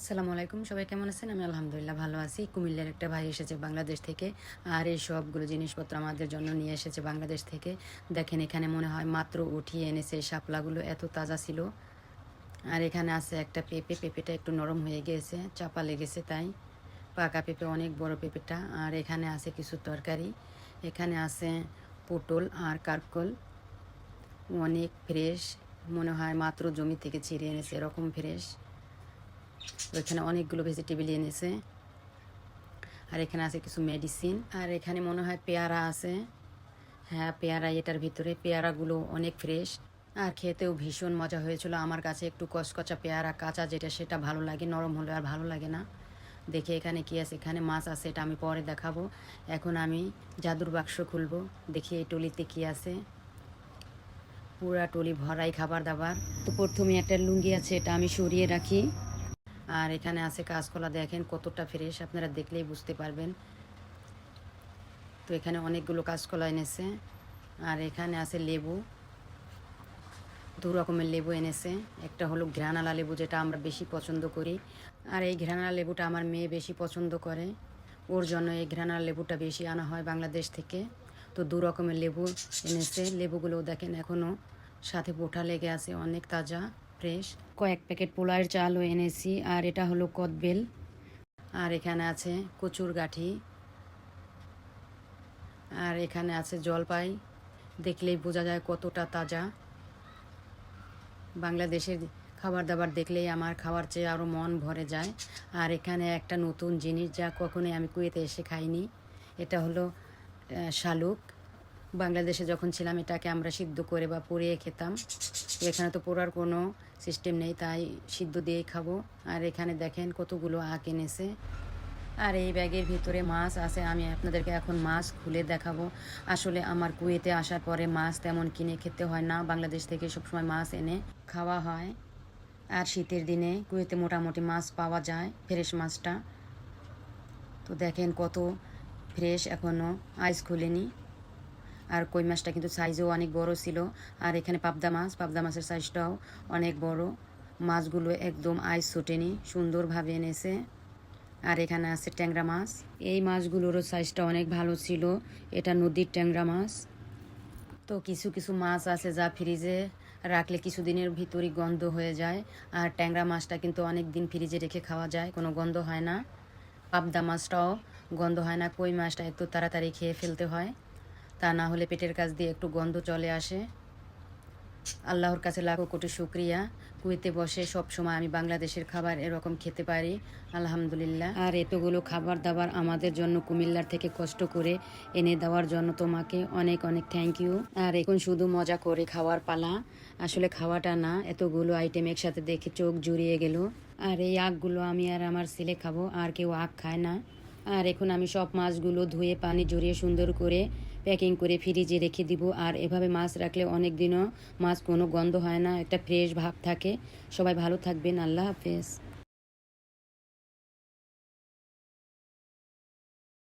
আসসালামু আলাইকুম, সবাই কেমন আছেন? আমি আলহামদুলিল্লাহ ভালো আছি। কুমিল্লার একটা ভাই এসেছে বাংলাদেশ থেকে, আর এই সবগুলো জিনিসপত্র আমাদের জন্য নিয়ে এসেছে বাংলাদেশ থেকে। দেখেন এখানে মনে হয় মাত্র উঠিয়ে এনেছে, এই শাপলাগুলো এত তাজা ছিল। আর এখানে আছে একটা পেঁপে, পেঁপেটা একটু নরম হয়ে গিয়েছে, চাপা লেগেছে তাই। পাকা পেঁপে, অনেক বড় পেঁপেটা। আর এখানে আছে কিছু তরকারি, এখানে আছে পটল আর কারকল, অনেক ফ্রেশ, মনে হয় মাত্র জমি থেকে ছিঁড়ে এনেছে, এরকম ফ্রেশ। ওইখানে অনেকগুলো ভেজিটেবল এনেছে। আর এখানে আছে কিছু মেডিসিন। আর এখানে মনে হয় পেয়ারা আছে। হ্যাঁ, পেয়ারা এটার ভিতরে। পেয়ারাগুলো অনেক ফ্রেশ আর খেতেও ভীষণ মজা হয়েছিল। আমার কাছে একটু কচকচা পেয়ারা, কাঁচা যেটা, সেটা ভালো লাগে, নরম হলে আর ভালো লাগে না। দেখে এখানে কি আছে, এখানে মাছ আছে, এটা আমি পরে দেখাবো। এখন আমি জাদুর বাক্স খুলবো, দেখি এই টলিতে কি আছে। পুরা টলি ভরাই খাবার দাবার। তো প্রথমে একটা লুঙ্গি আছে, এটা আমি সরিয়ে রাখি। আর এখানে আছে কাঁচকলা, দেখেন কতটা ফ্রেশ, আপনারা দেখলেই বুঝতে পারবেন। তো এখানে অনেকগুলো কাঁচকলা এনেছে। আর এখানে আছে লেবু, দু রকমের লেবু এনেছে। একটা হলো ঘ্রানালা লেবু, যেটা আমরা বেশি পছন্দ করি। আর এই ঘ্রানালা লেবুটা আমার মেয়ে বেশি পছন্দ করে, ওর জন্য এই ঘ্রানালা লেবুটা বেশি আনা হয় বাংলাদেশ থেকে। তো দু রকমের লেবু এনেছে। লেবুগুলো দেখেন এখনও সাথে বোঁটা লেগে আছে, অনেক তাজা ফ্রেশ। কয়েক প্যাকেট পোলাওয়ের চালও এনেছি। আর এটা হলো কদবেল। আর এখানে আছে কচুর গাঠি। আর এখানে আছে জলপাই, দেখলেই বোঝা যায় কতটা তাজা। বাংলাদেশের খাবার দাবার দেখলেই আমার খাওয়ার চেয়ে আরও মন ভরে যায়। আর এখানে একটা নতুন জিনিস, যা কখনোই আমি কুয়েতে এসে খাইনি, এটা হলো শালুক। বাংলাদেশে যখন ছিলাম এটাকে আমরা সিদ্ধ করে বা পুড়িয়ে খেতাম। এখানে তো পোড়ার কোনো সিস্টেম নেই, তাই সিদ্ধ দিয়েই খাবো। আর এখানে দেখেন কতগুলো আখ এনেছে। আর এই ব্যাগের ভিতরে মাছ আছে, আমি আপনাদেরকে এখন মাছ খুলে দেখাবো। আসলে আমার কুয়েতে আসার পরে মাছ তেমন কিনে খেতে হয় না, বাংলাদেশ থেকে সবসময় মাছ এনে খাওয়া হয়। আর শীতের দিনে কুয়েতে মোটামুটি মাছ পাওয়া যায়, ফ্রেশ মাছটা। তো দেখেন কত ফ্রেশ, এখনও আইস খুলেনি। আর কই মাছটা কিন্তু সাইজও অনেক বড় ছিল। আর এখানে পাবদা মাছ, পাবদা মাছের সাইজটাও অনেক বড়। মাছগুলো একদম আইস ছোটেনি, সুন্দরভাবে এনেছে। আর এখানে আছে ট্যাংরা মাছ, এই মাছগুলোরও সাইজটা অনেক ভালো ছিল, এটা নদীর ট্যাংরা মাছ। তো কিছু কিছু মাছ আছে যা ফ্রিজে রাখলে কিছুদিনের ভিতরই গন্ধ হয়ে যায়। আর ট্যাংরা মাছটা কিন্তু অনেক দিন ফ্রিজে রেখে খাওয়া যায়, কোনো গন্ধ হয় না। পাবদা মাছটাও গন্ধ হয় না। কই মাছটা একটু তাড়াতাড়ি খেয়ে ফেলতে হয়, তা না হলে পেটের কাছ দিয়ে একটু গন্ধ চলে আসে। আল্লাহর কাছে লাখো কোটি শুক্রিয়া, কুয়েতে বসে সব সময় আমি বাংলাদেশের খাবার এরকম খেতে পারি, আলহামদুলিল্লাহ। আর এতগুলো খাবার দাবার আমাদের জন্য কুমিল্লার থেকে কষ্ট করে এনে দেওয়ার জন্য তোমাকে অনেক অনেক থ্যাংক ইউ। আর এখন শুধু মজা করে খাওয়ার পালা, আসলে খাওয়াটা না, এতগুলো আইটেম একসাথে দেখে চোখ জুড়িয়ে গেল। আর এই আখগুলো আমি আর আমার ছেলে খাবো, আর কেউ আখ খায় না। আর এখন আমি সব মাছগুলো ধুয়ে পানি ঝরিয়ে সুন্দর করে প্যাকিং করে ফ্রিজে রেখে দিব। আর এভাবে মাছ রাখলে অনেক দিনও মাছ কোনো গন্ধ হয় না, একটা ফ্রেশ ভাব থাকে। সবাই ভালো থাকবেন, আল্লাহ হাফেজ।